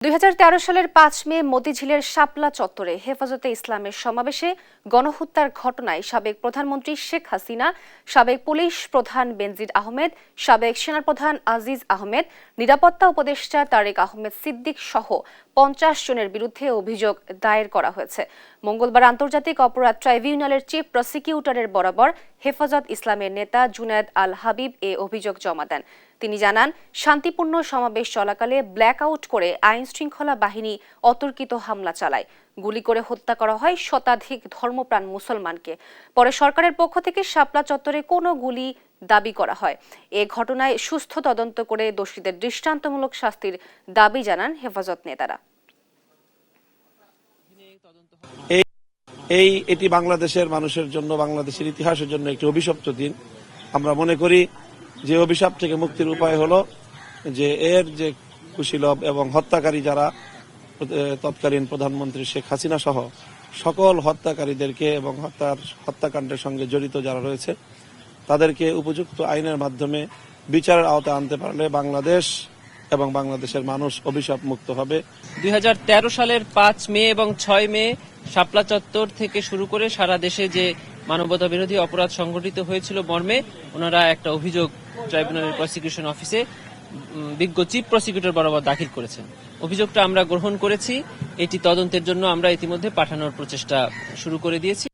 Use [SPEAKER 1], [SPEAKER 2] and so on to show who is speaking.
[SPEAKER 1] 2013 সালের 5 মে মতিঝিলের শাপলা চত্বরে হেফাজতে ইসলামের সমাবেশে গণহত্যার ঘটনায় সাবেক প্রধানমন্ত্রী শেখ হাসিনা, সাবেক পুলিশ প্রধান বেনজির আহমেদ, সাবেক সেনাপ্রধান আজিজ আহমেদ, নিরাপত্তা উপদেষ্টা তারেক আহমেদ সিদ্দিক সহ 50 জনের বিরুদ্ধে অভিযোগ দায়ের করা হয়েছে। মঙ্গলবার আন্তর্জাতিক অপরাধ ট্রাইব্যুনালের চিফ প্রসিকিউটরের বরাবর হেফাজত ইসলামের নেতা জুনায়েদ আল হাবিব এ অভিযোগ জমা দেন। তিনি জানান, শান্তিপূর্ণ সমাবেশ চলাকালে ব্ল্যাকআউট করে আইন শৃঙ্খলা বাহিনী অতর্কিত হামলা চালায়। গুলি করে হত্যা করা হয় শতাধিক ধর্মপ্রাণ মুসলমানকে। পরে সরকারের পক্ষ থেকে শাপলা চত্বরে কোনো গুলি দাবি করা হয়। এ ঘটনায় সুস্থ তদন্ত করে দোষীদের দৃষ্টান্তমূলক শাস্তির দাবি জানান হেফাজত নেতারা।
[SPEAKER 2] এটি বাংলাদেশের মানুষের জন্য, বাংলাদেশের ইতিহাসের জন্য একটি অভিশপ্ত দিন। আমরা মনে করি যে অভিশাপ থেকে মুক্তির উপায় হলো যে এর যে কুশীলব এবং হত্যাকারী যারা তৎকালীন প্রধানমন্ত্রী শেখ হাসিনা সহ সকল হত্যাকারীদেরকে এবং হত্যাকাণ্ডের সঙ্গে জড়িত যারা রয়েছে তাদেরকে উপযুক্ত আইনের মাধ্যমে বিচারের আওতায় আনতে পারলে বাংলাদেশ এবং বাংলাদেশের মানুষ অভিশাপ মুক্ত হবে।
[SPEAKER 3] 2013 সালের 5 মে এবং 6 মে শাপলা চত্বর থেকে শুরু করে সারা দেশে যে মানবতা বিরোধী অপরাধ সংঘটিত হয়েছিল মর্মে ওনারা একটা অভিযোগ ট্রাইব্যুনালের প্রসিকিউশন অফিসে বিজ্ঞ চিফ প্রসিকিউটর বরাবর দাখিল করেছেন। অভিযোগটা আমরা গ্রহণ করেছি। এটি তদন্তের জন্য আমরা ইতিমধ্যে পাঠানোর প্রচেষ্টা শুরু করে দিয়েছি।